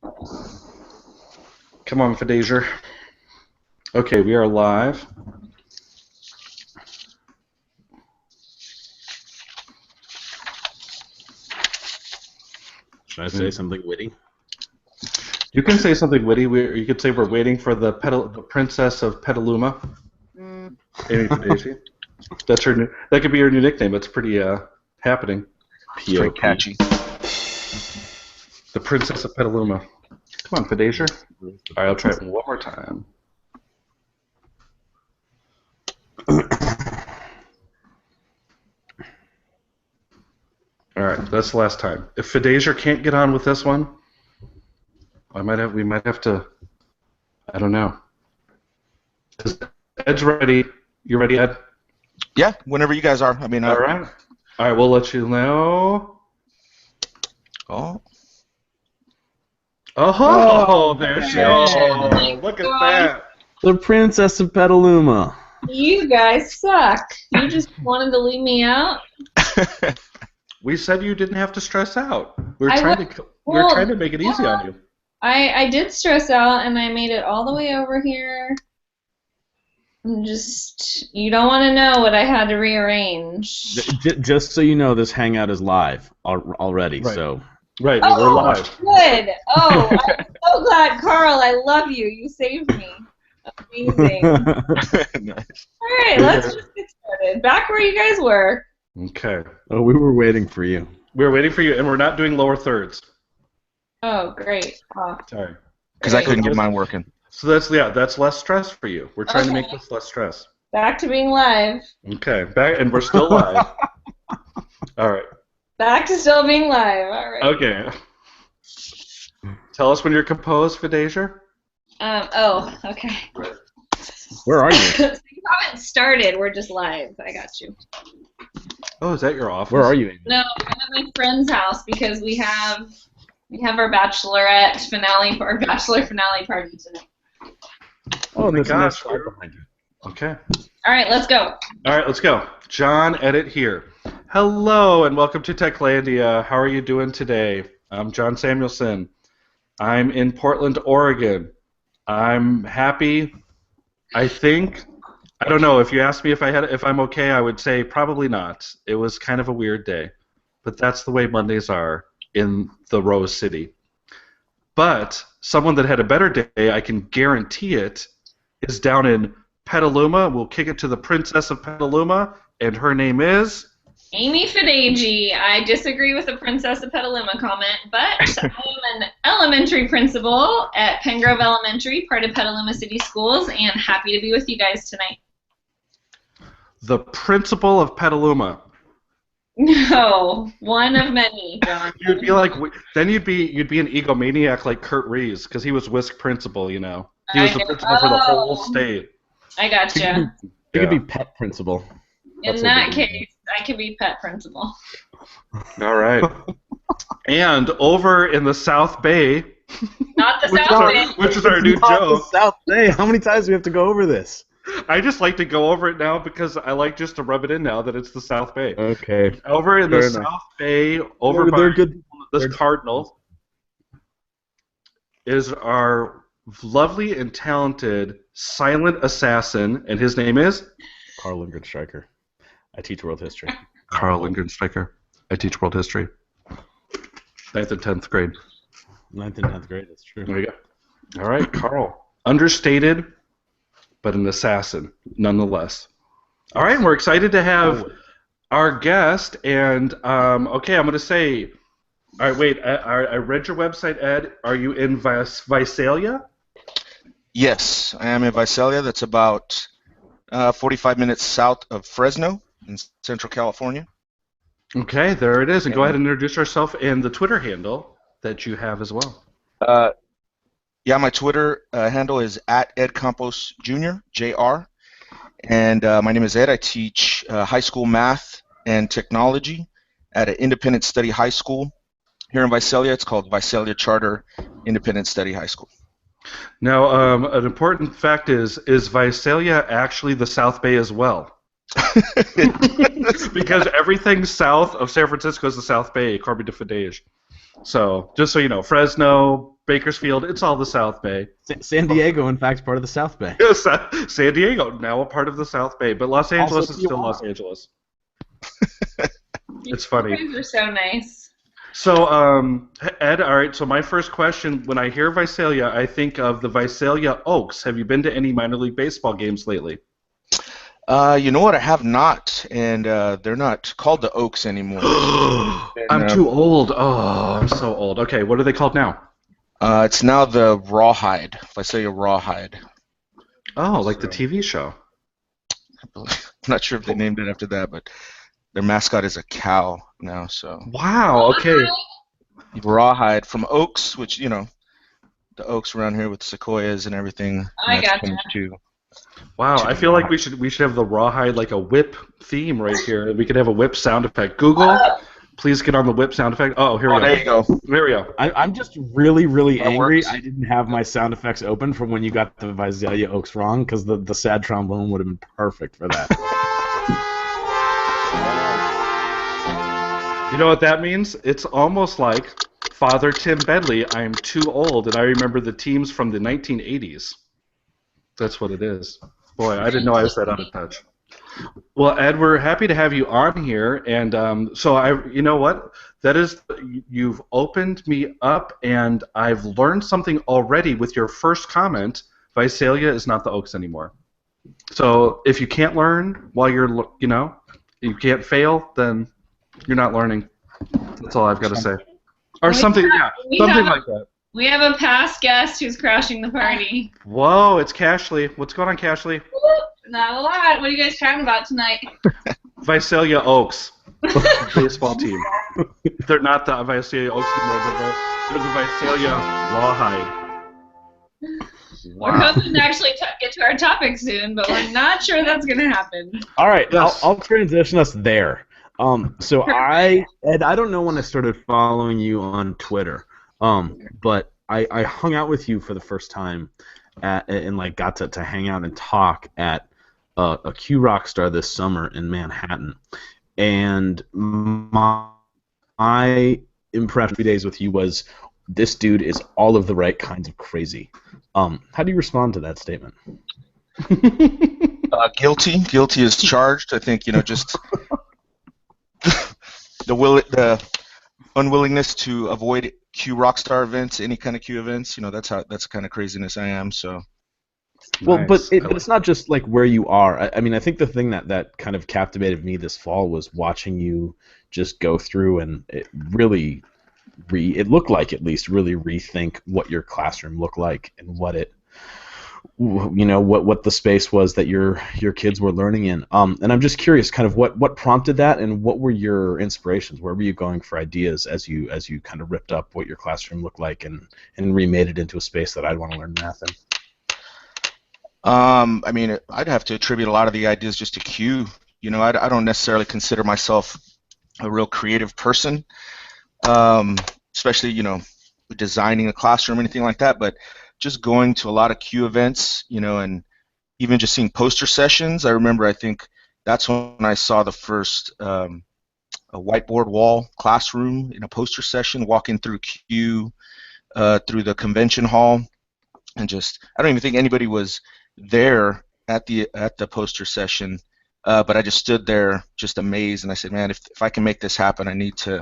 Come on, Fidazer. Okay, we are live. Should I say something witty? You can say something witty. You could say we're waiting for the princess of Petaluma. Amy Fidazi. That's her. That could be her new nickname. That's pretty happening. It's pretty catchy. The princess of Petaluma. Come on, Fidazer. All right, I'll try it one more time. All right, that's the last time. If Fidazer can't get on with this one, we might have to. I don't know. Ed's ready. You ready, Ed? Yeah, whenever you guys are. I mean, all right. All right, we'll let you know. Oh, there she is. Oh, look at that. The Princess of Petaluma. You guys suck. You just wanted to leave me out? We said you didn't have to stress out. We were trying to make it easy on you. I did stress out, and I made it all the way over here. You don't want to know what I had to rearrange. Just so you know, this hangout is live already. Right. So. Right, we're live. Good. Oh, I'm so glad, Carl. I love you. You saved me. Amazing. Nice. All right, let's just get started. Back where you guys were. Okay. Oh, we were waiting for you. We were waiting for you, and we're not doing lower thirds. Oh, great. Oh, sorry. Because I couldn't get mine working. So that's less stress for you. We're trying to make this less stress. Back to being live. Okay, and we're still live. All right. Back to still being live. All right. Okay. Tell us when you're composed, Fidazer. Okay. Where are you? So you haven't started. We're just live. I got you. Oh, is that your office? Where are you? No, I'm at my friend's house because we have our bachelorette finale or bachelor finale party tonight. Oh my gosh. Okay. All right, let's go. All right, let's go. John Edit here. Hello and welcome to Techlandia. How are you doing today? I'm John Samuelson. I'm in Portland, Oregon. I'm happy. I think. I don't know. If you asked me if I'm okay, I would say probably not. It was kind of a weird day, but that's the way Mondays are in the Rose City. But someone that had a better day, I can guarantee it, is down in Petaluma. We'll kick it to the Princess of Petaluma, and her name is Amy Fidazi. I disagree with the Princess of Petaluma comment, but I am an elementary principal at Pengrove Elementary, part of Petaluma City Schools, and happy to be with you guys tonight. The principal of Petaluma. No, one of many, John. You'd be like, then you'd be an egomaniac like Kurt Reeves, because he was whisk principal, you know. He was the principal for the whole state. I gotcha. You could be pet principal. In that case, I could be pet principal. All right. And over in the South Bay. Not the South Bay. Which is our new joke. The South Bay. How many times do we have to go over this? I just like to go over it now because I like just to rub it in now that it's the South Bay. Okay. Over in the South Bay, over by this Cardinal, is our lovely and talented silent assassin, and his name is? Carl Lindgren Stryker. I teach world history. Carl Lindgren Stryker. I teach world history. 9th and 10th grade. 9th and 10th grade, that's true. There you go. All right, Carl. Understated, but an assassin, nonetheless. All right, and we're excited to have our guest, and, okay, I'm going to say, all right, wait, I read your website, Ed. Are you in Visalia? Yes, I am in Visalia. That's about 45 minutes south of Fresno in Central California. Okay, there it is. And go ahead and introduce yourself and the Twitter handle that you have as well. Yeah, my Twitter handle is @EdCampos Jr., Jr. And my name is Ed. I teach high school math and technology at an independent study high school here in Visalia. It's called Visalia Charter Independent Study High School. Now, an important fact is Visalia actually the South Bay as well? Because everything south of San Francisco is the South Bay, according to Fidesz. So, just so you know, Fresno, Bakersfield, it's all the South Bay. San Diego, in fact, is part of the South Bay. Yes, San Diego, now a part of the South Bay, but Los Angeles Also is still Tijuana. Los Angeles. You It's funny. guys are so nice. So, Ed, all right, so my first question, when I hear Visalia, I think of the Visalia Oaks. Have you been to any minor league baseball games lately? You know what? I have not, and they're not called the Oaks anymore. I'm too old. Oh, I'm so old. Okay, what are they called now? It's now the Rawhide. Visalia Rawhide. Oh, like the TV show. I'm not sure if they named it after that, but their mascot is a cow now. So Wow, okay. Rawhide from Oaks, which the oaks around here with sequoias and everything. I and that's gotcha. too. Wow, I feel like we should have the Rawhide like a whip theme right here. We could have a whip sound effect. Google, please get on the whip sound effect. Oh, here we go. There you go. There we go. I'm just really, really That angry. works. I didn't have my sound effects open from when you got the Visalia Oaks wrong, because the sad trombone would have been perfect for that. You know what that means? It's almost like Father Tim Bedley, I'm too old, and I remember the teams from the 1980s. That's what it is. Boy, I didn't know I was that out of touch. Well, Ed, we're happy to have you on here, and you know what? You've opened me up, and I've learned something already with your first comment. Visalia is not the Oaks anymore. So if you can't learn while you can't fail, then you're not learning. That's all I've got to say. Or something like that. We have a past guest who's crashing the party. Whoa, it's Cashley. What's going on, Cashley? Not a lot. What are you guys chatting about tonight? Visalia Oaks baseball team. They're not the Visalia Oaks anymore. They're the Visalia Rawhide. We're hoping to actually get to our topic soon, but we're not sure that's going to happen. All right, Yes. I'll transition us there. So I don't know when I started following you on Twitter, but I hung out with you for the first time and got to hang out and talk at a Q Rockstar this summer in Manhattan, and my impression 3 days with you was this dude is all of the right kinds of crazy. How do you respond to that statement? Guilty is charged. I think just the unwillingness to avoid Q Rockstar events, any kind of Q events. That's the kind of craziness I am. So. Well, Nice. but it's not just like where you are. I mean, I think the thing that kind of captivated me this fall was watching you just go through and it really it looked like at least really rethink what your classroom looked like and what the space was that your kids were learning in. And I'm just curious, kind of what prompted that, and what were your inspirations? Where were you going for ideas as you kind of ripped up what your classroom looked like and remade it into a space that I'd want to learn math in? I mean, I'd have to attribute a lot of the ideas just to Q. I don't necessarily consider myself a real creative person, especially, designing a classroom or anything like that, but just going to a lot of Q events, and even just seeing poster sessions. I remember, I think that's when I saw the first a whiteboard wall classroom in a poster session, walking through Q, through the convention hall, and I don't even think anybody was there at the poster session, but I just stood there just amazed, and I said, man, if I can make this happen, I need to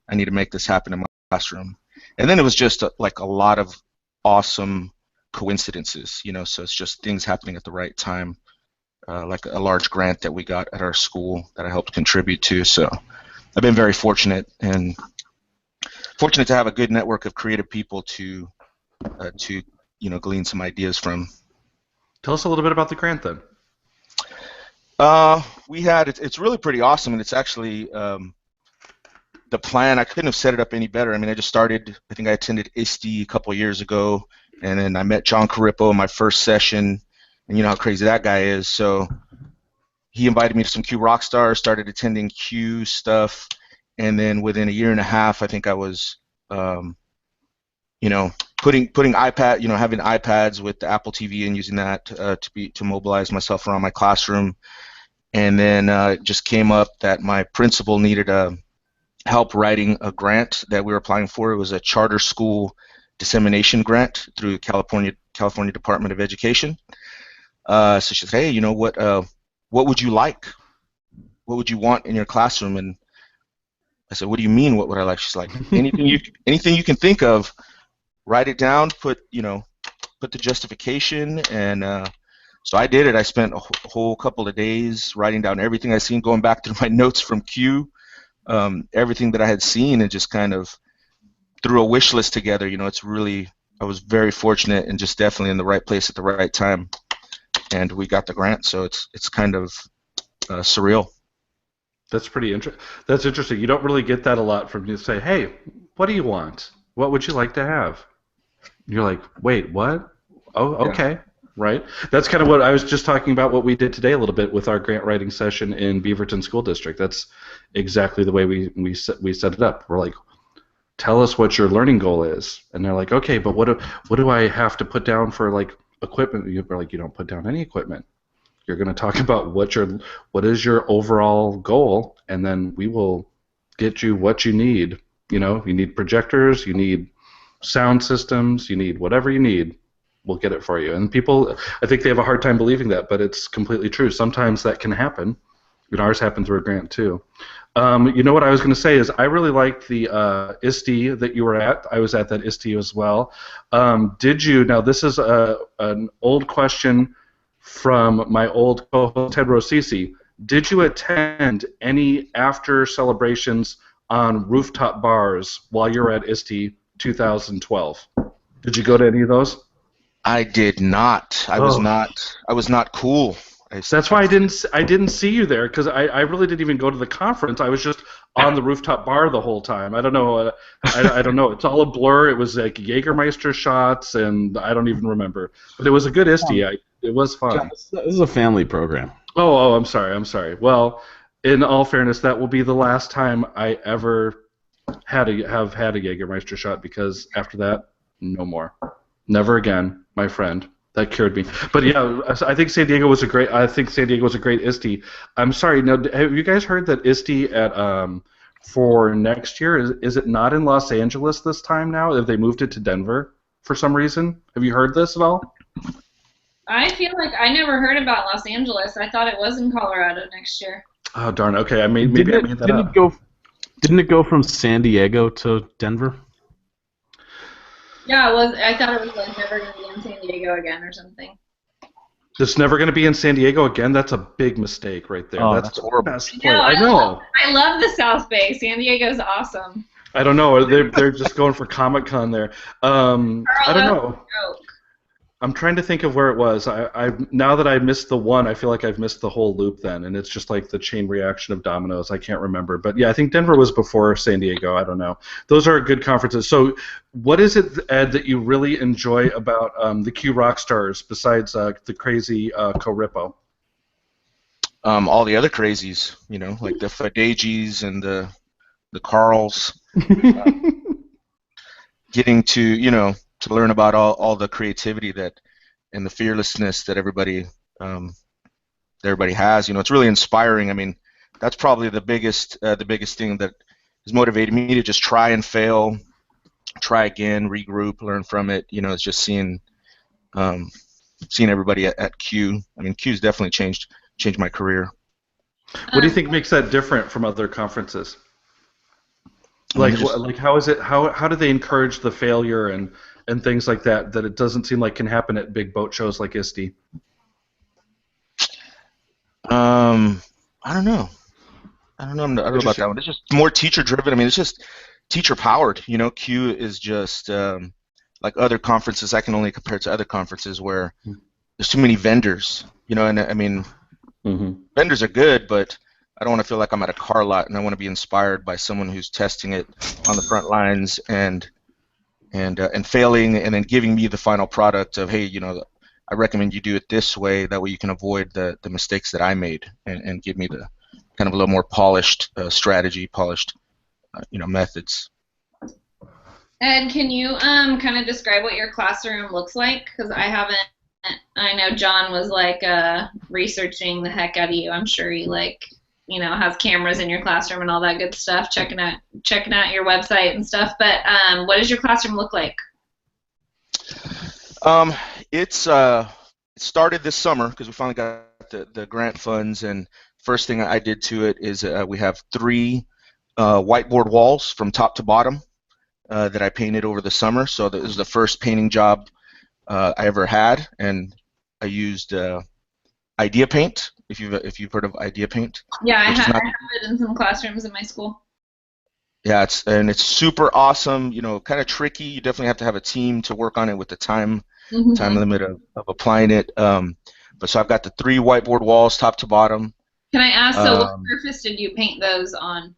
make this happen in my classroom. And then it was just a lot of awesome coincidences, so it's just things happening at the right time, like a large grant that we got at our school that I helped contribute to. So I've been very fortunate to have a good network of creative people to glean some ideas from. Tell us a little bit about the grant then. It's really pretty awesome, and it's actually the plan. I couldn't have set it up any better. I mean, I just started. I think I attended ISTE a couple of years ago, and then I met John Carippo in my first session, and you know how crazy that guy is. So he invited me to some Q Rockstar, started attending Q stuff, and then within a year and a half, I think I was, putting iPad, having iPads with the Apple TV and using that to mobilize myself around my classroom. And then it just came up that my principal needed help writing a grant that we were applying for. It was a charter school dissemination grant through California Department of Education. So she said, hey, you know what would you like? What would you want in your classroom? And I said, what do you mean, what would I like? She's like, anything you can think of, write it down, put the justification, and so I did it. I spent a whole couple of days writing down everything I seen, going back through my notes from Q, everything that I had seen, and just kind of threw a wish list together. You know, I was very fortunate and just definitely in the right place at the right time, and we got the grant. So it's kind of surreal. That's That's interesting. You don't really get that a lot from you say, hey, what do you want? What would you like to have? You're like, wait, what? Oh, okay. Yeah. Right? That's kind of what I was just talking about, what we did today a little bit with our grant writing session in Beaverton School District. That's exactly the way we set it up. We're like, tell us what your learning goal is. And they're like, okay, but what do I have to put down for like equipment? You're like, you don't put down any equipment. You're going to talk about what is your overall goal, and then we will get you what you need. You know, you need projectors, you need sound systems, you need whatever you need. We'll get it for you. And people, I think they have a hard time believing that, but it's completely true. Sometimes that can happen. You know, ours happened through a grant too. You know what I was going to say is I really liked the ISTE that you were at. I was at that ISTE as well. Did you? Now this is an old question from my old co-host Ted Rosisi. Did you attend any after celebrations on rooftop bars while you were at ISTE 2012? Did you go to any of those? I did not. I was not cool. That's why I didn't see you there, because I really didn't even go to the conference. I was just on the rooftop bar the whole time. I don't know. I don't know. It's all a blur. It was like Jägermeister shots, and I don't even remember. But it was a good ISTE. It was fun. This is a family program. Oh, I'm sorry. Well, in all fairness, that will be the last time I ever have had a Jägermeister shot, because after that, no more. Never again, my friend. That cured me. But yeah, I think San Diego was a great ISTE. I'm sorry. Now, have you guys heard that ISTE for next year is it not in Los Angeles this time now? Have they moved it to Denver for some reason? Have you heard this at all? I feel like I never heard about Los Angeles. I thought it was in Colorado next year. Oh darn. Okay, maybe I made that up. Didn't it go from San Diego to Denver? Yeah, it was. I thought it was like never going to be in San Diego again or something. It's never going to be in San Diego again? That's a big mistake right there. Oh, that's horrible. I know. I love the South Bay. San Diego's awesome. I don't know. They're just going for Comic-Con there. I don't know. I'm trying to think of where it was. Now that I missed the one, I feel like I've missed the whole loop then, and it's just like the chain reaction of dominoes. I can't remember. But yeah, I think Denver was before San Diego. I don't know. Those are good conferences. So what is it, Ed, that you really enjoy about the Q Rockstars besides the crazy Co-Ripo? All the other crazies, you know, like the Fadagis and the Carls. Getting to learn about all the creativity and the fearlessness that everybody has. You know, it's really inspiring. I mean, that's probably the biggest thing that has motivated me to just try and fail, try again, regroup, learn from it. You know, it's just seeing everybody at Q. I mean, Q's definitely changed my career. What do you think makes that different from other conferences? Like how is it? How do they encourage the failure and things like that it doesn't seem like can happen at big boat shows like ISTE? I don't know. I don't know about that one. It's just more teacher driven. I mean, it's just teacher powered. You know, Q is just like other conferences. I can only compare it to other conferences where there's too many vendors. You know, and I mean, vendors are good, but I don't want to feel like I'm at a car lot, and I want to be inspired by someone who's testing it on the front lines and failing, and then giving me the final product of, hey, you know, I recommend you do it this way. That way you can avoid the mistakes that I made, and give me the kind of a little more polished strategy, polished methods. Ed, can you kind of describe what your classroom looks like? Because I know John was like researching the heck out of you. I'm sure he has cameras in your classroom and all that good stuff, checking out your website and stuff. But what does your classroom look like? Um, it started this summer because we finally got the grant funds, and first thing I did to it is we have three whiteboard walls from top to bottom that I painted over the summer. So this is the first painting job I ever had, and I used Idea Paint. If you've heard of Idea Paint, Yeah, which is I not have it in some classrooms in my school. yeah, it's super awesome. Kind of tricky. You definitely have to have a team to work on it with the time Hmm. limit of applying it. But so I've got the three whiteboard walls, top to bottom. Can I ask, so what Um, surface did you paint those on?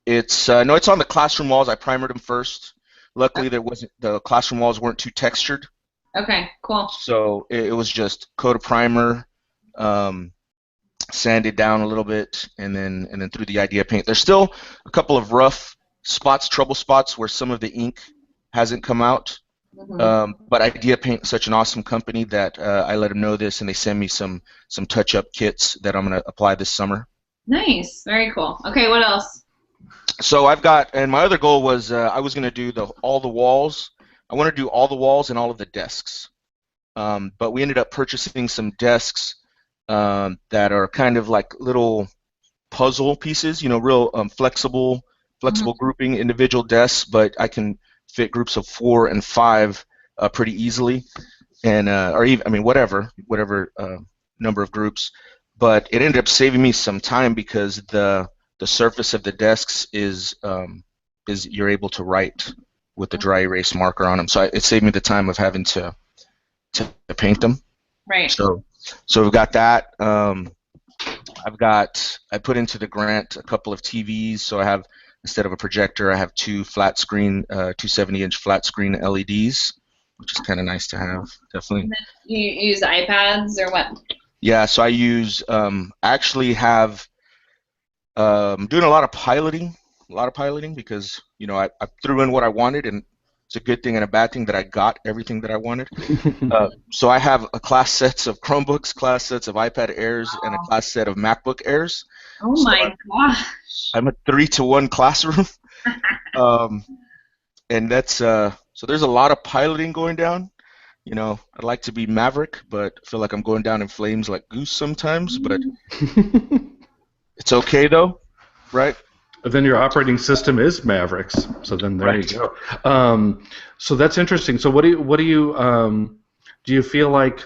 it's no, it's on the classroom walls. I primered them first. Luckily, the classroom walls weren't too textured, Okay, cool. so it was just coat of primer, um, sanded down a little bit, and then through the Idea Paint. There's still a couple of rough spots, trouble spots, where some of the ink hasn't come out. Hmm. But Idea Paint is such an awesome company that I let them know this, and they send me some touch-up kits that I'm gonna apply this summer. Nice, very cool. Okay, what else? So I've got, and my other goal was I was gonna do all the walls. I want to do all the walls and all of the desks. But we ended up purchasing some desks that are kind of like little puzzle pieces, real flexible Hmm. grouping individual desks, but I can fit groups of 4 and 5 pretty easily, and or even, I mean, whatever number of groups. But it ended up saving me some time because the surface of the desks is you're able to write with the dry erase marker on them. So it saved me the time of having to paint them. Right. So we've got that. I put into the grant a couple of TVs, so I have, instead of a projector, I have two flat screen, 270-inch flat screen LEDs, which is kind of nice to have, definitely. And then you use iPads or what? Yeah, so I use actually have doing a lot of piloting because I threw in what I wanted, and it's a good thing and a bad thing that I got everything that I wanted. So I have a class sets of Chromebooks, class sets of iPad Airs, and a Oh, class set of MacBook Airs. oh So my gosh. I'm a 3-to-1 classroom, um, and that's so there's a lot of piloting going down. I'd like to be Maverick, but I feel like I'm going down in flames like Goose sometimes. But it's okay though, right? Then your operating system is Mavericks. So then there you Right. go. So that's interesting. So do you feel like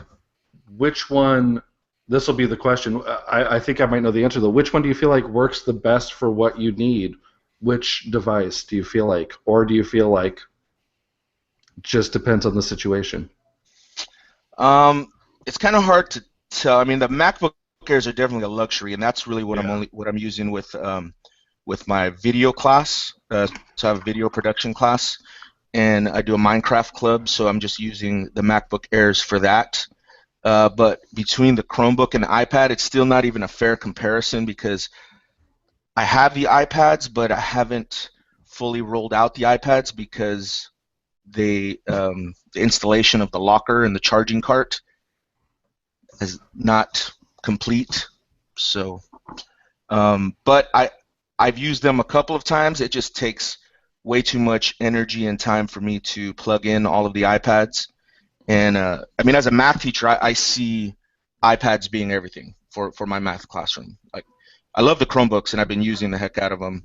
which one? This will be the question. I think I might know the answer though. Which one do you feel like works the best for what you need? Which device do you feel like, or do you feel like just depends on the situation? Um, it's kind of hard to tell. I mean, the MacBook Airs are definitely a luxury, and that's really Yeah. what I'm using with my video class. So I have a video production class, and I do a Minecraft club, so I'm just using the MacBook Airs for that. But between the Chromebook and the iPad, it's still not even a fair comparison because I have the iPads, but I haven't fully rolled out the iPads because the installation of the locker and the charging cart is not complete. So, but I've used them a couple of times. It just takes way too much energy and time for me to plug in all of the iPads. And I mean, as a math teacher, I see iPads being everything for my math classroom. Like, I love the Chromebooks, and I've been using the heck out of them.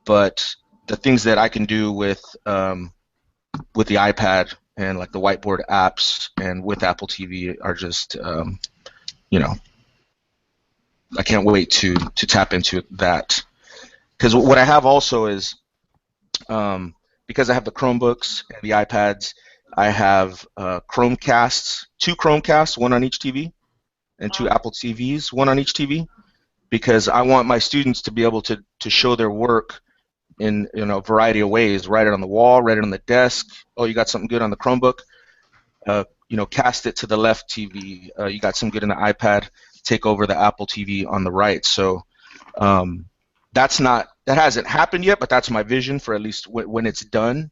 But the things that I can do with the iPad and like the whiteboard apps and with Apple TV are just you know I can't wait to tap into that. Because what I have also is because I have the Chromebooks and the iPads, I have Chromecasts, two Chromecasts, one on each TV, and two Apple TVs, one on each TV, because I want my students to be able to show their work in a variety of ways. Write it on the wall, write it on the desk. Oh, you got something good on the Chromebook? Cast it to the left TV. You got some good in the iPad. Take over the Apple TV on the right. So um, that hasn't happened yet, but that's my vision for at least when it's done.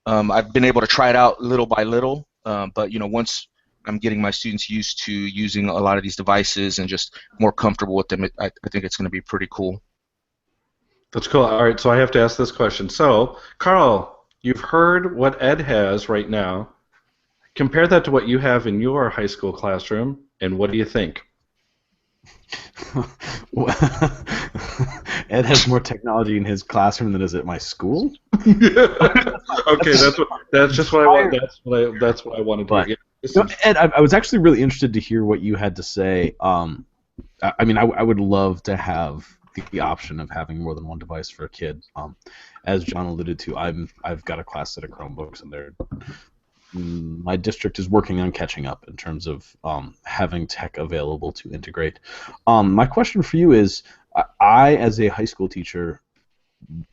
I've been able to try it out little by little, but once I'm getting my students used to using a lot of these devices and just more comfortable with them, I think it's going to be pretty cool. That's cool. All right, so I have to ask this question. So, Carl, you've heard what Ed has right now. Compare that to what you have in your high school classroom, and what do you think? Ed has more technology in his classroom than is at my school. Okay, that's just what I want. That's what I wanted to But hear. no, Ed, I was actually really interested to hear what you had to say. I mean, I would love to have the option of having more than one device for a kid. As John alluded to, I've got a class set of Chromebooks, and my district is working on catching up in terms of having tech available to integrate. My question for you is, I, as a high school teacher,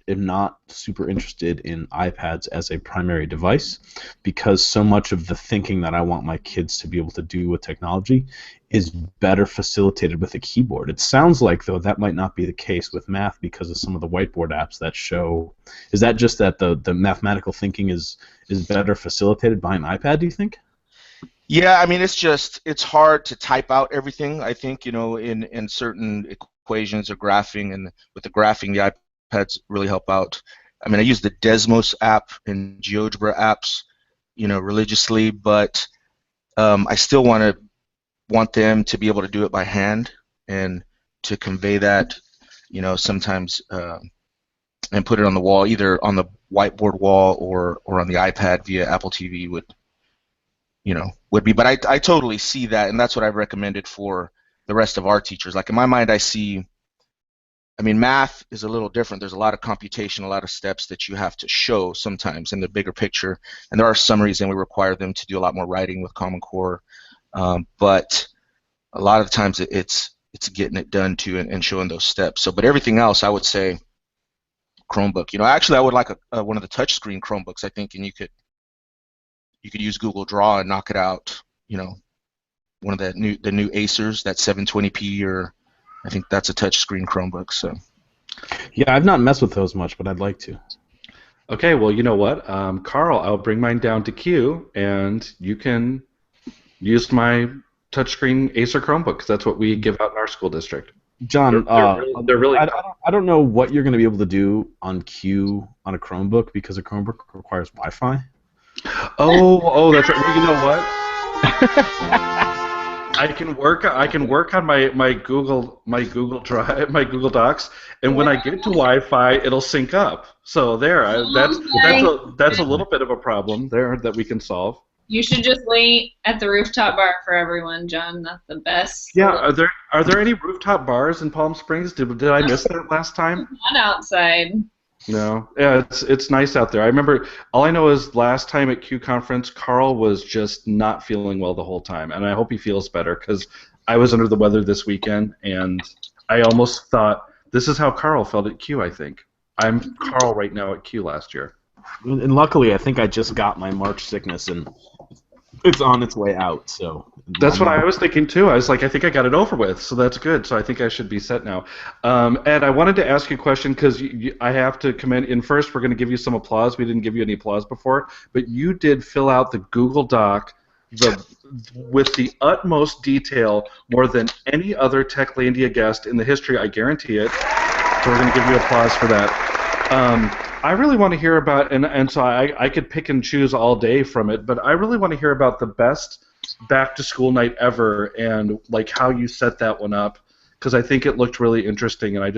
am not super interested in iPads as a primary device because so much of the thinking that I want my kids to be able to do with technology is better facilitated with a keyboard. It sounds like, though, that might not be the case with math because of some of the whiteboard apps that show. Is that just that the mathematical thinking is better facilitated by an iPad, do you think? Yeah, I mean, it's hard to type out everything. I think, in certain equations or graphing, and with the graphing, the iPads really help out. I mean, I use the Desmos app and GeoGebra apps, religiously, but I still want them to be able to do it by hand and to convey that, sometimes and put it on the wall, either on the whiteboard wall or on the iPad via Apple TV would be. But I totally see that, and that's what I've recommended for the rest of our teachers. Like in my mind, I mean, math is a little different. There's a lot of computation, a lot of steps that you have to show sometimes in the bigger picture, and there are summaries, and we require them to do a lot more writing with Common Core. But a lot of times it's getting it done too and showing those steps. So, but everything else, I would say Chromebook. Actually, I would like one of the touchscreen Chromebooks. I think, and you could use Google Draw and knock it out. One of the new Acers, that 720p, or I think that's a touchscreen Chromebook. So. Yeah, I've not messed with those much, but I'd like to. Okay, well, you know what, Carl, I'll bring mine down to Q, and you can use my touchscreen Acer Chromebook, 'cause that's what we give out in our school district. John, They're really I don't know what you're going to be able to do on Q on a Chromebook because a Chromebook requires Wi-Fi. Oh, that's right. Well, you know what? I can work on my Google Drive, my Google Docs, and when I get to Wi-Fi, it'll sync up. So that's a little bit of a problem there that we can solve. You should just wait at the rooftop bar for everyone, John. That's the best. Yeah, are there any rooftop bars in Palm Springs? Did I miss that last time? Not outside. No. Yeah, it's nice out there. I remember, all I know is last time at Q Conference, Carl was just not feeling well the whole time, and I hope he feels better because I was under the weather this weekend, and I almost thought this is how Carl felt at Q. I think I'm Carl right now at Q last year. And luckily, I think I just got my March sickness, and it's on its way out. So that's what I was thinking too. I was like, I think I got it over with, so that's good. So I think I should be set now. Ed, I wanted to ask you a question because I have to commend. In first, we're going to give you some applause. We didn't give you any applause before, but you did fill out the Google Doc with the utmost detail, more than any other Techlandia guest in the history. I guarantee it. So we're going to give you applause for that. I really want to hear about, and so I could pick and choose all day from it, but I really want to hear about the best back-to-school night ever and like how you set that one up, because I think it looked really interesting, and I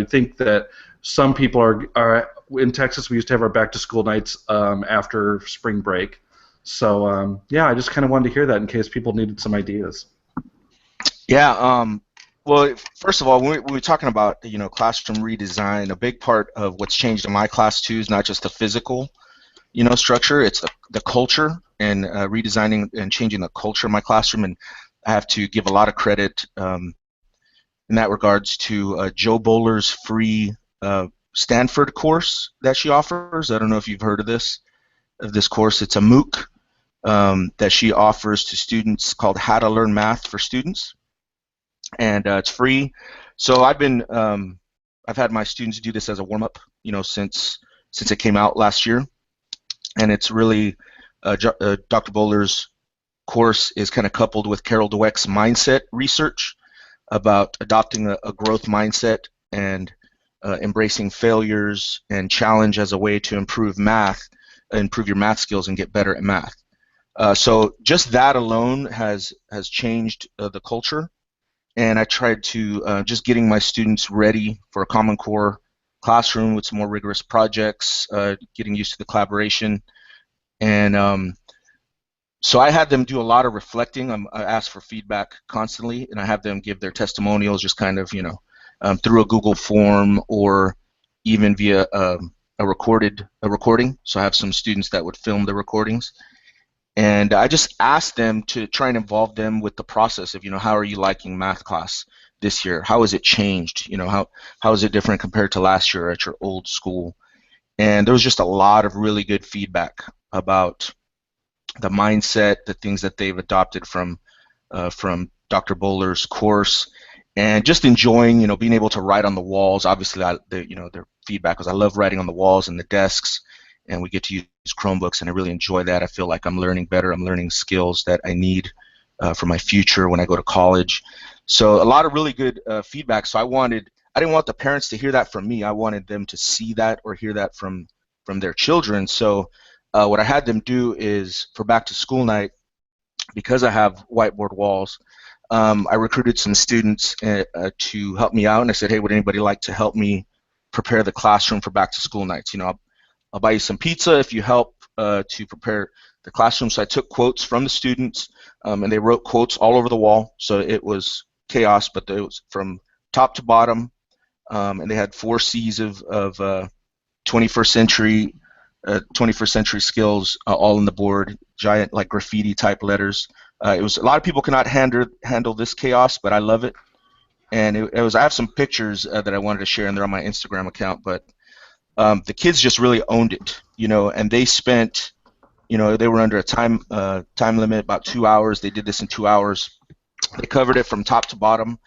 think that some people are in Texas. We used to have our back-to-school nights after spring break, so yeah, I just kind of wanted to hear that in case people needed some ideas. Yeah. Well, first of all, when we're talking about classroom redesign, a big part of what's changed in my class too is not just the physical structure, it's the culture, and redesigning and changing the culture of my classroom. And I have to give a lot of credit in that regards to Joe Bowler's free Stanford course that she offers. I don't know if you've heard of this course. It's a MOOC that she offers to students called How to Learn Math for Students. And it's free. So I've had my students do this as a warm-up, since it came out last year. And it's really Dr. Bowler's course is kind of coupled with Carol Dweck's mindset research about adopting a growth mindset and embracing failures and challenge as a way to improve your math skills and get better at math. So just that alone has changed the culture, and I tried to just getting my students ready for a Common Core classroom with some more rigorous projects, getting used to the collaboration, and so I had them do a lot of reflecting. I asked for feedback constantly, and I have them give their testimonials, just kind of through a Google form or even via a recording. So I have some students that would film the recordings. And I just asked them to try and involve them with the process of, how are you liking math class this year? How has it changed? How is it different compared to last year at your old school? And there was just a lot of really good feedback about the mindset, the things that they've adopted from Dr. Bowler's course, and just enjoying, being able to write on the walls. Obviously, their feedback was, I love writing on the walls and the desks, and we get to use Chromebooks, and I really enjoy that. I feel like I'm learning better. I'm learning skills that I need for my future when I go to college. So a lot of really good feedback. So I didn't want the parents to hear that from me. I wanted them to see that or hear that from their children. So what I had them do is, for back to school night, because I have whiteboard walls, I recruited some students to help me out, and I said, hey, would anybody like to help me prepare the classroom for back to school nights? I'll buy you some pizza if you help to prepare the classroom. So I took quotes from the students, and they wrote quotes all over the wall. So it was chaos, but it was from top to bottom, and they had 4 C's of 21st century skills all on the board, giant like graffiti type letters. It was, a lot of people cannot handle this chaos, but I love it. And it was, I have some pictures that I wanted to share, and they're on my Instagram account. But the kids just really owned it, and they spent, they were under a time limit, about 2 hours. They did this in 2 hours. They covered it from top to bottom.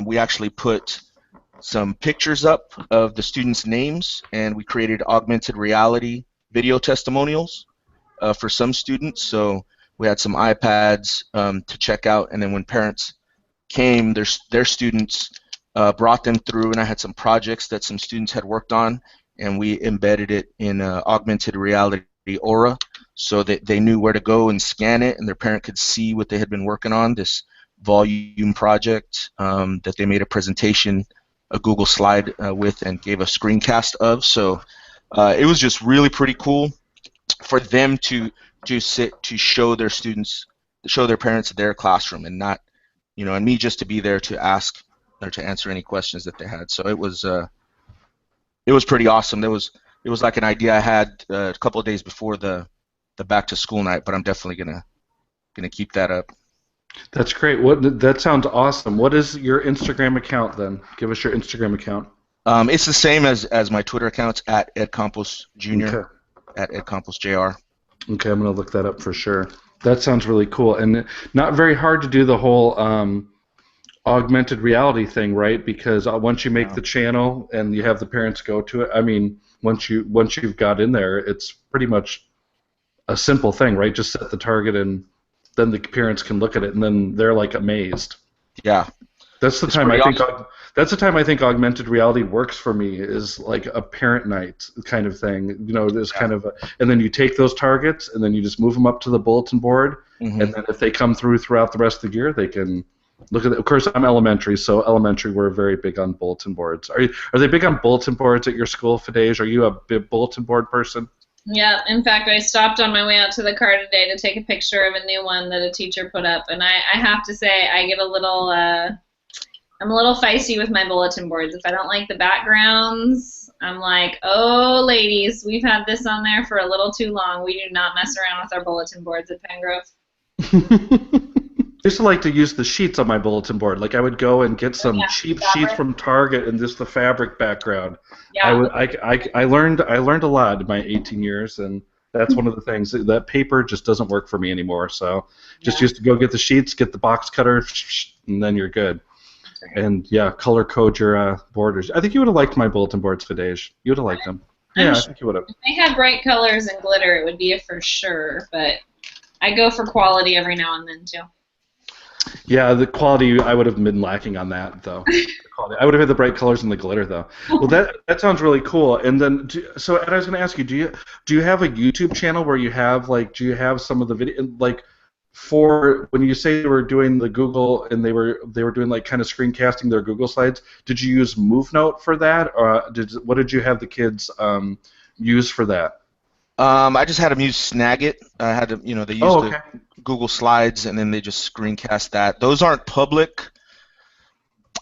We actually put some pictures up of the students' names, and we created augmented reality video testimonials for some students. So we had some iPads to check out, and then when parents came, their students brought them through, and I had some projects that some students had worked on, and we embedded it in augmented reality aura so that they knew where to go and scan it, and their parent could see what they had been working on, this volume project that they made a presentation, a Google slide with, and gave a screencast of. So it was just really pretty cool for them to show their students, show their parents their classroom, and not, and me just to be there to ask or to answer any questions that they had. So it was pretty awesome. It was like an idea I had a couple of days before the back to school night, but I'm definitely gonna keep that up. That's great. That sounds awesome. What is your Instagram account then? Give us your Instagram account. It's the same as my Twitter account. It's at Ed Campos Jr. Okay. At Ed Campos Jr. Okay, I'm gonna look that up for sure. That sounds really cool, and not very hard to do the whole augmented reality thing, right? Because once you make the channel and you have the parents go to it, I mean, once you've got in there, it's pretty much a simple thing, right? Just set the target, and then the parents can look at it, and then they're like amazed. Yeah. That's the time I think. That's the time I think augmented reality works for me, is like a parent night kind of thing. There's kind of and then you take those targets and then you just move them up to the bulletin board, and then if they come throughout the rest of the year, they can look at it. Of course, I'm elementary, so elementary we're very big on bulletin boards. Are they big on bulletin boards at your school, Fidej? Are you a big bulletin board person? Yeah, in fact, I stopped on my way out to the car today to take a picture of a new one that a teacher put up, and I have to say I get a little, I'm a little feisty with my bulletin boards. If I don't like the backgrounds, I'm like, oh, ladies, we've had this on there for a little too long. We do not mess around with our bulletin boards at Pengrove. I used to like to use the sheets on my bulletin board. Like I would go and get some cheap sheets from Target and just the fabric background. Yeah. I learned a lot in my 18 years, and that's one of the things. That paper just doesn't work for me anymore. So just used to go get the sheets, get the box cutter, and then you're good. And yeah, color code your borders. I think you would have liked my bulletin boards, Fidej. You would have liked them. Yeah, I think you would have. If they had bright colors and glitter, it would be a for sure. But I go for quality every now and then too. Yeah, the quality I would have been lacking on that though. The quality. I would have had the bright colors and the glitter though. Well, that sounds really cool. And then, so Ed, I was going to ask you, do you have a YouTube channel where you have like do you have some of the video like for when you say they were doing the Google and they were doing like kind of screencasting their Google slides? Did you use MoveNote for that, or what did you have the kids use for that? I just had them use Snagit. I had to, they used Oh, the okay. Google Slides, and then they just screencast that. Those aren't public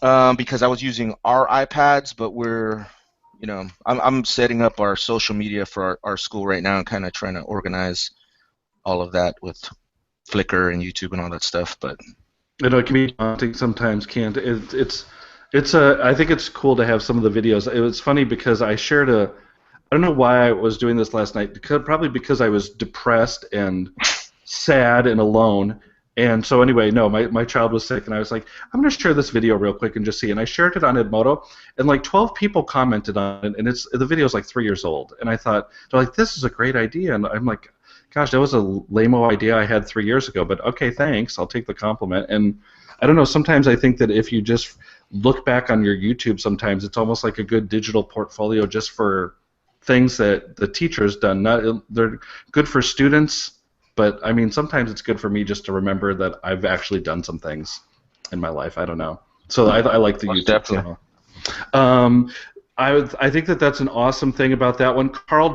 because I was using our iPads, but I'm setting up our social media for our school right now and kind of trying to organize all of that with Flickr and YouTube and all that stuff. But I know it can be daunting sometimes, can't it? I think it's cool to have some of the videos. It was funny because I don't know why I was doing this last night. Probably because I was depressed and sad and alone. And so anyway, no, my child was sick, and I was like, I'm going to share this video real quick and just see. And I shared it on Edmodo, and like 12 people commented on it, and the video's like 3 years old. And I thought, they're like, this is a great idea. And I'm like, gosh, that was a lame-o idea I had 3 years ago. But okay, thanks. I'll take the compliment. And I don't know, sometimes I think that if you just look back on your YouTube, sometimes it's almost like a good digital portfolio just for things that the teacher's done. They're good for students, but I mean sometimes it's good for me just to remember that I've actually done some things in my life. I don't know. So I like the most YouTube definitely. channel. I think that's an awesome thing about that one. Carl,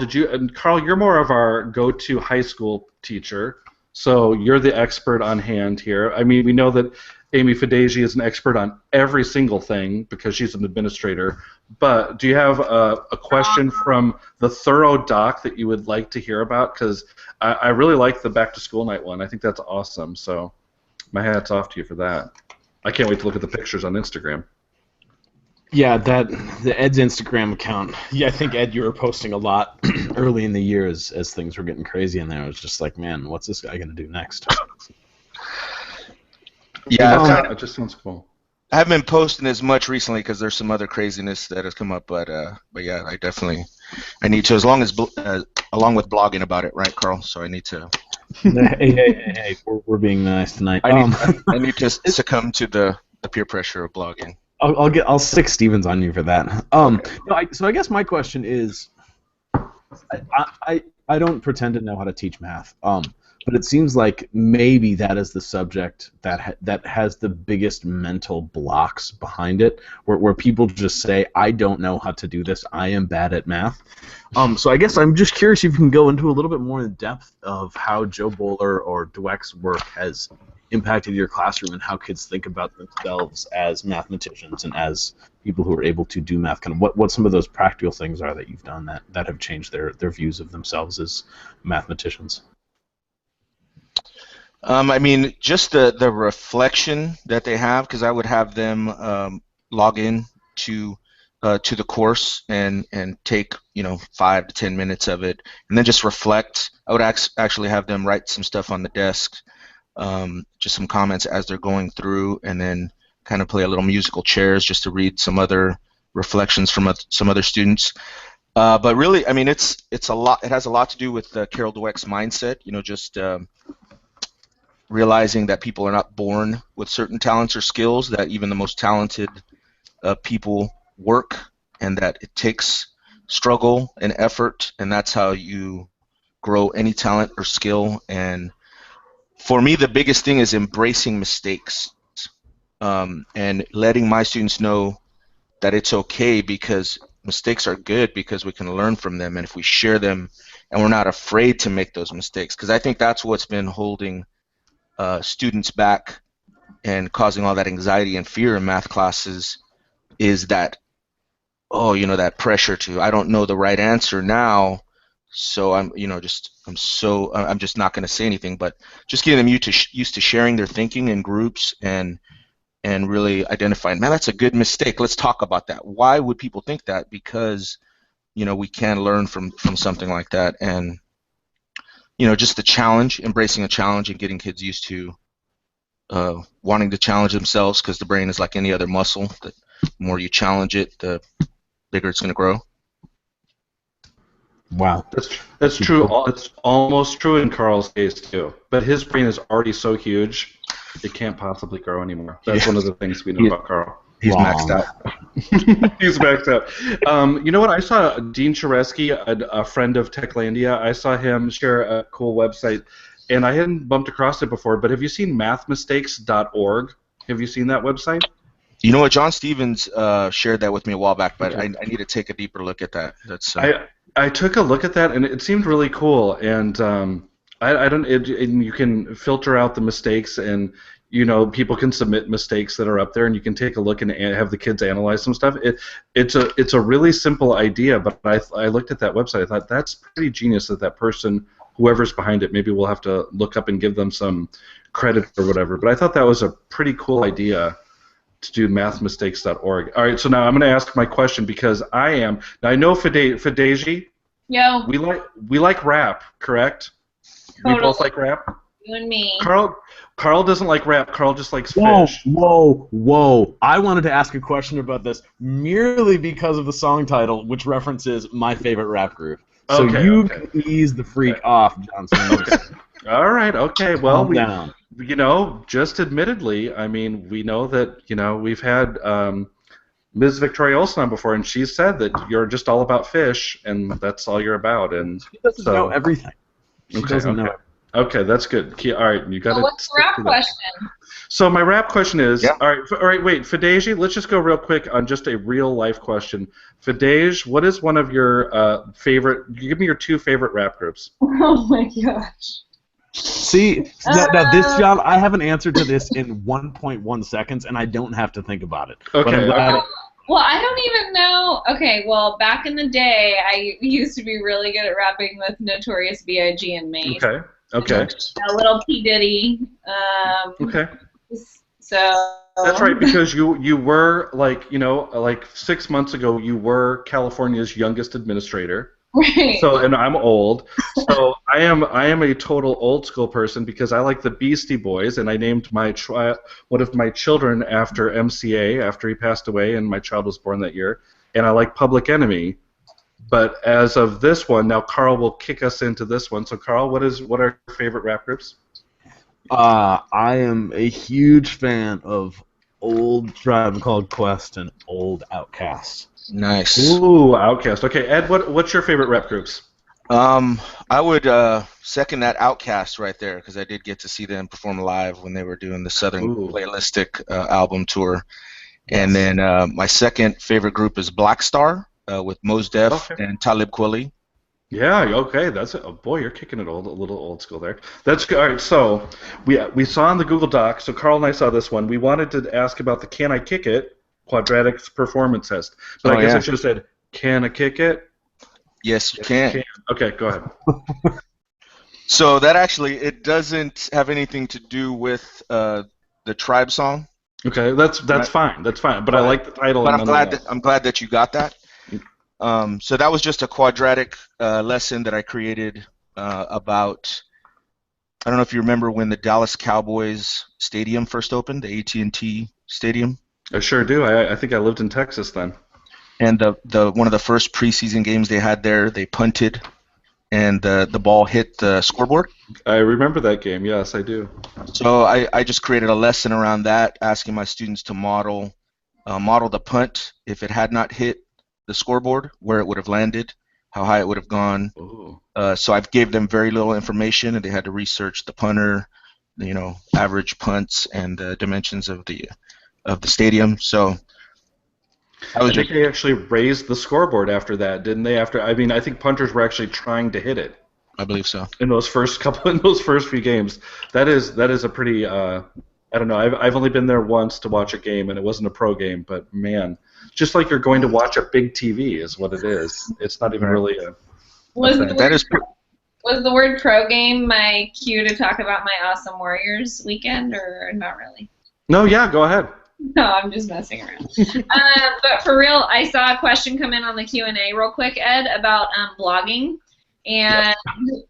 Carl, you're more of our go-to high school teacher, so you're the expert on hand here. I mean, we know that Amy Fadesi is an expert on every single thing because she's an administrator. But do you have a question from the thorough doc that you would like to hear about? Because I really like the back to school night one. I think that's awesome. So my hat's off to you for that. I can't wait to look at the pictures on Instagram. Yeah, the Ed's Instagram account. Yeah, I think Ed, you were posting a lot early in the year as things were getting crazy in there. I was just like, man, what's this guy gonna do next? Yeah, It just sounds cool. I haven't been posting as much recently because there's some other craziness that has come up. But yeah, I need to along with blogging about it, right, Carl? So I need to. Hey, we're being nice tonight. I need to succumb to the peer pressure of blogging. I'll stick Stevens on you for that. So I guess my question is, I don't pretend to know how to teach math. But it seems like maybe that is the subject that has the biggest mental blocks behind it, where people just say, I don't know how to do this, I am bad at math. So I guess I'm just curious if you can go into a little bit more in depth of how Joe Bowler or Dweck's work has impacted your classroom and how kids think about themselves as mathematicians and as people who are able to do math. Kind of what some of those practical things are that you've done that have changed their views of themselves as mathematicians. I mean, just the reflection that they have, because I would have them log in to the course and take 5 to 10 minutes of it, and then just reflect. I would actually have them write some stuff on the desk, just some comments as they're going through, and then kind of play a little musical chairs just to read some other reflections from some other students. But really, I mean, it's a lot. It has a lot to do with Carol Dweck's mindset. Just realizing that people are not born with certain talents or skills, that even the most talented people work, and that it takes struggle and effort, and that's how you grow any talent or skill. And for me, the biggest thing is embracing mistakes and letting my students know that it's okay, because mistakes are good because we can learn from them, and if we share them and we're not afraid to make those mistakes, because I think that's what's been holding students back and causing all that anxiety and fear in math classes, is that that pressure to, I don't know the right answer now, so I'm just not going to say anything. But just getting them used to sharing their thinking in groups and really identifying, man, that's a good mistake, let's talk about that. Why would people think that? Because we can learn from something like that. And just the challenge, embracing a challenge and getting kids used to wanting to challenge themselves, because the brain is like any other muscle. The more you challenge it, the bigger it's going to grow. Wow. That's true. It's almost true in Carl's case too. But his brain is already so huge it can't possibly grow anymore. That's one of the things we know about Carl. He's Wrong. maxed out. He's maxed out. You know what? I saw Dean Shareski, a friend of Techlandia. I saw him share a cool website, and I hadn't bumped across it before. But have you seen mathmistakes.org? Have you seen that website? You know what? John Stevens shared that with me a while back, but I need to take a deeper look at that. That's I took a look at that, and it seemed really cool. And and you can filter out the mistakes, and people can submit mistakes that are up there, and you can take a look and have the kids analyze some stuff. It's a really simple idea, but I looked at that website. I thought that's pretty genius that person, whoever's behind it, maybe we'll have to look up and give them some credit or whatever. But I thought that was a pretty cool idea to do mathmistakes.org. All right, so now I'm going to ask my question because I know Fideji. Yo. We like rap, correct? Totally. We both like rap. You and me. Carl doesn't like rap. Carl just likes Whoa, fish. whoa! I wanted to ask a question about this merely because of the song title, which references my favorite rap group. So can ease the freak off, Johnson. Okay. All right. Okay. Well, Calm down. Just admittedly, I mean, we know that we've had Ms. Victoria Olsen on before, and she said that you're just all about fish, and that's all you're about. And she doesn't know everything. She doesn't know. Okay, that's good. All right, you got to. What's the rap question? So my rap question is, all right, wait, Fideji, let's just go real quick on just a real life question. Fidej, what is one of your favorite? Give me your 2 favorite rap groups. Oh my gosh. See, now this, John, I have an answer to this in 1.1 seconds, and I don't have to think about it. Okay. Well, I don't even know. Okay, well, back in the day, I used to be really good at rapping with Notorious B.I.G. and Mace. Okay. A little P. Diddy. Okay. So. That's right, because you were like 6 months ago, you were California's youngest administrator. Right. So, and I'm old. So I am a total old school person because I like the Beastie Boys, and I named one of my children after MCA after he passed away, and my child was born that year. And I like Public Enemy. But as of this one, now Carl will kick us into this one. So Carl, what are your favorite rap groups? I am a huge fan of old Tribe Called Quest and old Outkast. Nice. Ooh, Outkast. Okay, Ed, what's your favorite rap groups? I would second that Outkast right there because I did get to see them perform live when they were doing the Southern Playlistic album tour. And then my second favorite group is Black Star with Mos Def and Talib Kweli. Yeah, okay, boy, you're kicking it a little old school there. That's good. All right, so we saw on the Google Doc, so Carl and I saw this one. We wanted to ask about the Can I Kick It Quadratics Performance Test. But I guess I should have said, can I kick it? Yes, you can. Okay, go ahead. So that actually, it doesn't have anything to do with the Tribe song. Okay, that's fine. That's fine. But I like the title. But I'm glad that you got that. So that was just a quadratic lesson that I created about. I don't know if you remember when the Dallas Cowboys stadium first opened, the AT&T Stadium. I sure do. I think I lived in Texas then. And the one of the first preseason games they had there, they punted, and the ball hit the scoreboard. I remember that game. Yes, I do. So I just created a lesson around that, asking my students to model the punt if it had not hit the scoreboard, where it would have landed, how high it would have gone. So I've gave them very little information, and they had to research the punter, average punts and the dimensions of the stadium. So I think they actually raised the scoreboard after that, didn't they? I think punters were actually trying to hit it. I believe so. In those first few games, that is a pretty. I don't know. I've only been there once to watch a game, and it wasn't a pro game. But man, just like you're going to watch a big TV is what it is. It's not even really a. Was the word pro game my cue to talk about my Awesome Warriors weekend, or not really? No, yeah, go ahead. No, I'm just messing around. But for real, I saw a question come in on the Q&A real quick, Ed, about blogging. And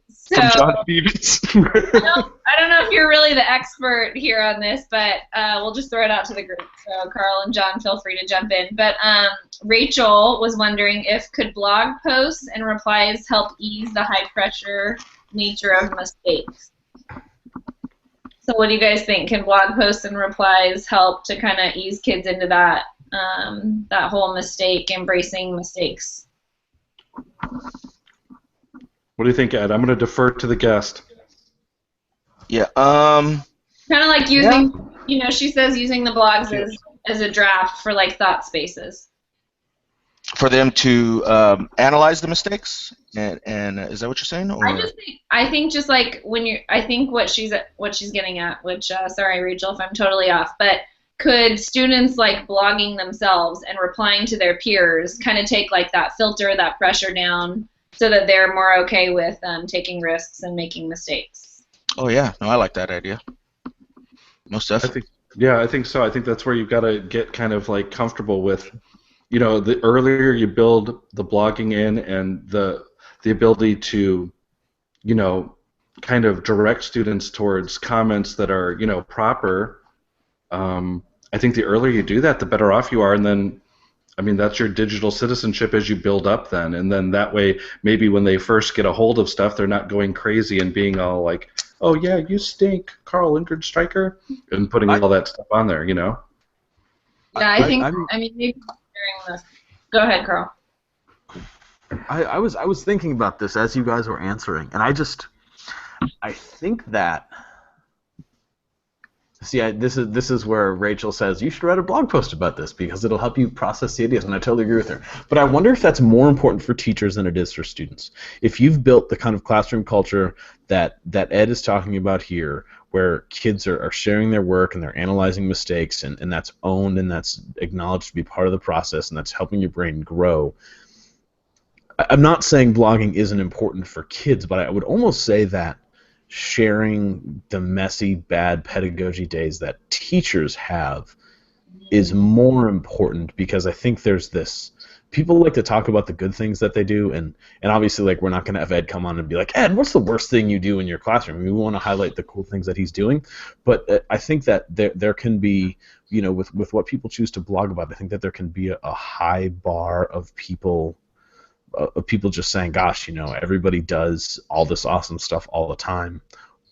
so From John Stevens. I don't know if you're really the expert here on this, but we'll just throw it out to the group. So Carl and John, feel free to jump in. But Rachel was wondering could blog posts and replies help ease the high-pressure nature of mistakes? So what do you guys think? Can blog posts and replies help to kind of ease kids into that that whole embracing mistakes? What do you think, Ed? I'm going to defer to the guest. Yeah. Kind of like using, she says using the blogs as a draft for like thought spaces. For them to analyze the mistakes, and is that what you're saying? Or? I think just like I think what she's getting at, which sorry Rachel if I'm totally off, but could students like blogging themselves and replying to their peers kind of take like that filter, that pressure down, so that they're more okay with taking risks and making mistakes? Oh yeah, no, I like that idea. Most definitely. I think so. I think that's where you've got to get kind of like comfortable with, the earlier you build the blogging in and the ability to, kind of direct students towards comments that are, proper. I think the earlier you do that, the better off you are, and then, that's your digital citizenship as you build up then, and then that way, maybe when they first get a hold of stuff, they're not going crazy and being all like, oh yeah, you stink, Carl Lindgren Stryker, and putting all that stuff on there, Yeah, I think, maybe during this. Go ahead, Carl. I was thinking about this as you guys were answering, and I think that. See, this is where Rachel says you should write a blog post about this because it'll help you process the ideas, and I totally agree with her. But I wonder if that's more important for teachers than it is for students. If you've built the kind of classroom culture that Ed is talking about here, where kids are sharing their work and they're analyzing mistakes, and that's owned and that's acknowledged to be part of the process, and that's helping your brain grow. I'm not saying blogging isn't important for kids, but I would almost say that sharing the messy, bad pedagogy days that teachers have is more important, because I think there's this, people like to talk about the good things that they do, and obviously like we're not going to have Ed come on and be like, Ed, what's the worst thing you do in your classroom? We want to highlight the cool things that he's doing, but I think that there can be, with what people choose to blog about, I think that there can be a high bar of people just saying, gosh, everybody does all this awesome stuff all the time.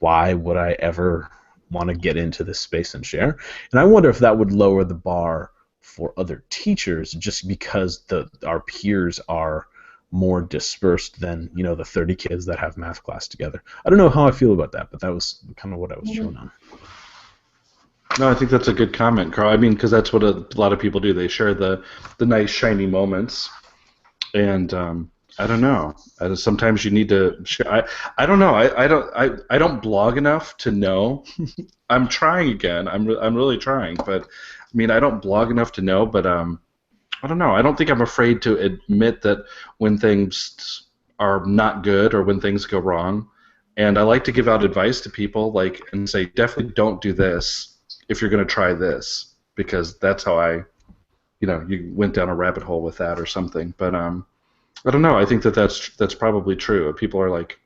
Why would I ever want to get into this space and share? And I wonder if that would lower the bar for other teachers, just because our peers are more dispersed than, the 30 kids that have math class together. I don't know how I feel about that, but that was kind of what I was chewing on. No, I think that's a good comment, Carl. Because that's what a lot of people do. They share the nice, shiny moments. And I don't know. Sometimes you need to share. I don't know. I don't blog enough to know. I'm trying again. I'm really trying. But I don't blog enough to know. But I don't know. I don't think I'm afraid to admit that when things are not good or when things go wrong. And I like to give out advice to people, and say, definitely don't do this if you're going to try this, because that's how you went down a rabbit hole with that or something. But I don't know. I think that's probably true. People are like,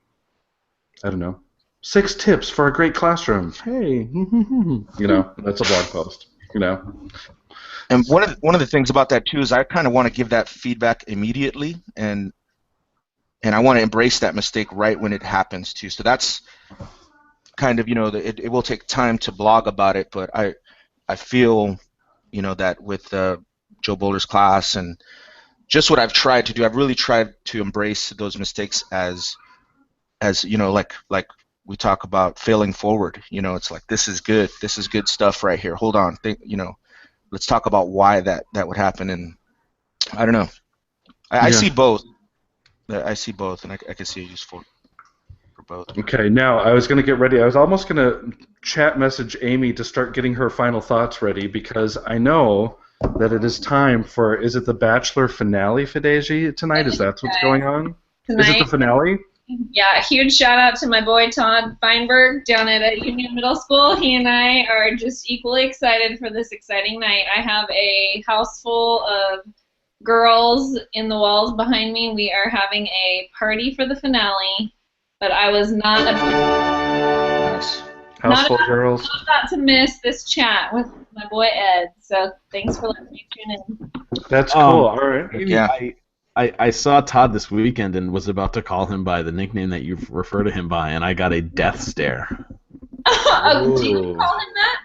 I don't know, 6 tips for a great classroom. Hey, that's a blog post. And one of the things about that too is I kind of want to give that feedback immediately, and I want to embrace that mistake right when it happens too. So that's kind of it will take time to blog about it, but I feel that with Joe Boulder's class and just what I've tried to do, I've really tried to embrace those mistakes as like we talk about failing forward. It's like, this is good stuff right here. Hold on, let's talk about why that would happen. And I don't know. I see both. I see both, and I can see a use for both. Okay, now I was going to get ready. I was almost going to chat message Amy to start getting her final thoughts ready, because I know that it is time for, is it the Bachelor finale, Fideji, tonight? Is that what's going on? Tonight, is it the finale? Yeah, a huge shout out to my boy Todd Feinberg down at Union Middle School. He and I are just equally excited for this exciting night. I have a house full of girls in the walls behind me. We are having a party for the finale, but I was not about to miss this chat with my boy Ed. So thanks for letting me tune in. That's cool. All right. Yeah. I saw Todd this weekend and was about to call him by the nickname that you refer to him by, and I got a death stare. Oh, did you call him that?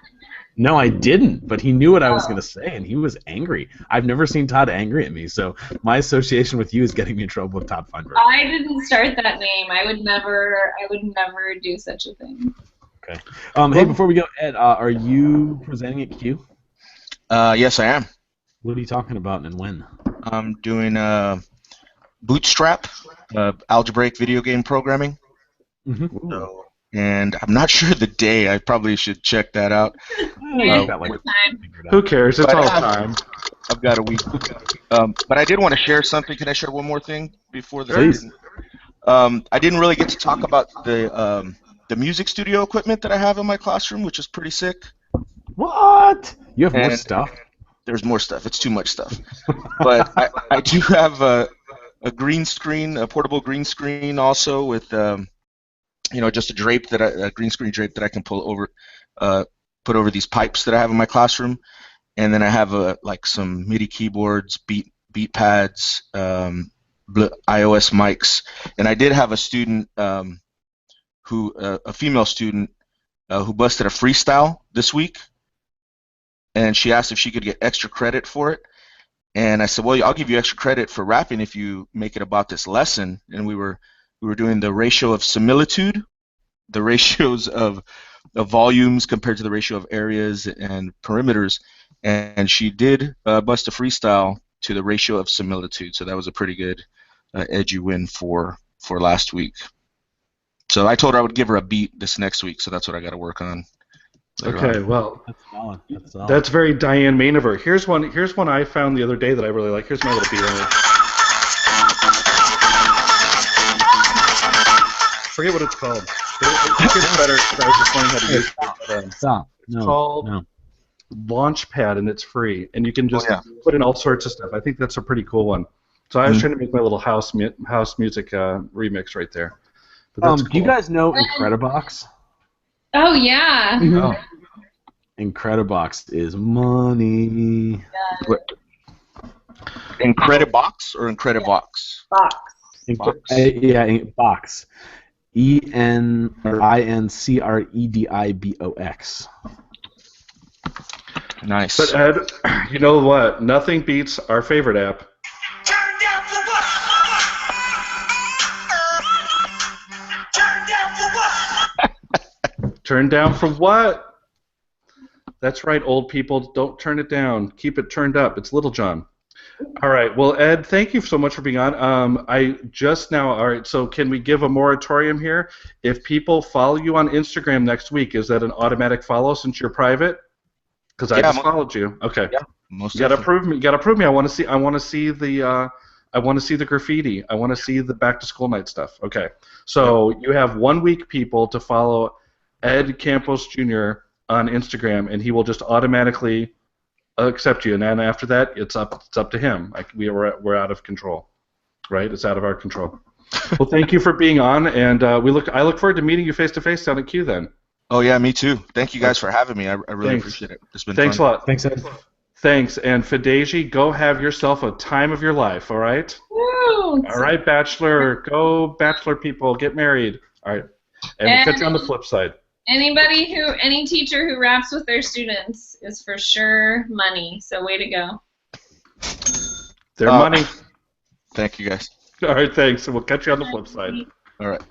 No, I didn't, but he knew what I was going to say, and he was angry. I've never seen Todd angry at me, so my association with you is getting me in trouble with Todd Feinberg. I didn't start that name. I would never do such a thing. Okay. Hey, before we go, Ed, are you presenting at Q? Yes, I am. What are you talking about and when? I'm doing Bootstrap, algebraic video game programming. Mm-hmm. So, and I'm not sure the day. I probably should check that out. Who cares? It's all time. I've got a week. But I did want to share something. Can I share one more thing before the? Please. I didn't really get to talk about the music studio equipment that I have in my classroom, which is pretty sick. What? You have more stuff? There's more stuff. It's too much stuff. But I do have a green screen, a portable green screen, also with just a green screen drape that I can pull over, put over these pipes that I have in my classroom, and then I have some MIDI keyboards, beat pads, iOS mics, and I did have a student a female student who busted a freestyle this week, and she asked if she could get extra credit for it, and I said, well, I'll give you extra credit for rapping if you make it about this lesson, and we were doing the ratio of similitude, the ratios of volumes compared to the ratio of areas and perimeters, and she did bust a freestyle to the ratio of similitude, so that was a pretty good edgy win for last week. So I told her I would give her a beat this next week, so that's what I got to work on. Okay, well, That's solid. that's very Diane Mainover. Here's one I found the other day that I really like. Here's my little beat on it. Forget what it's called. It gets better because I was just learning how to use it. But, Stop. it's called Launchpad, and it's free, and you can just put in all sorts of stuff. I think that's a pretty cool one. So I was trying to make my little house music remix right there. But that's cool. Do you guys know Incredibox? Oh yeah. Oh. Incredibox is money. Incredibox or Incredivox? Box. Box. INCREDIBOX. Nice. But Ed, you know what? Nothing beats our favorite app. Turn down for what? That's right, old people. Don't turn it down. Keep it turned up. It's Little John. All right. Well, Ed, thank you so much for being on. All right, so can we give a moratorium here? If people follow you on Instagram next week, is that an automatic follow since you're private? Because I just followed you. Okay. Yeah, most you gotta prove me. You gotta prove me. I want to see the graffiti. I want to see the back to school night stuff. Okay. So you have 1 week, people, to follow Ed Campos Jr. on Instagram, and he will just automatically accept you. And then after that, it's up to him. We're out of control, right? It's out of our control. Well, thank you for being on, and I look forward to meeting you face to face down at Q then. Oh yeah, me too. Thank you guys for having me. I really appreciate it. It's been Thanks fun. a lot. Thanks, Ed. Thanks, and Fideji, go have yourself a time of your life. All right. Woo! All right, Bachelor. Go, Bachelor people. Get married. All right. And we'll catch you on the flip side. Any teacher who raps with their students is for sure money. So way to go. Their money. Thank you guys. All right, thanks. And we'll catch you on the flip side. All right.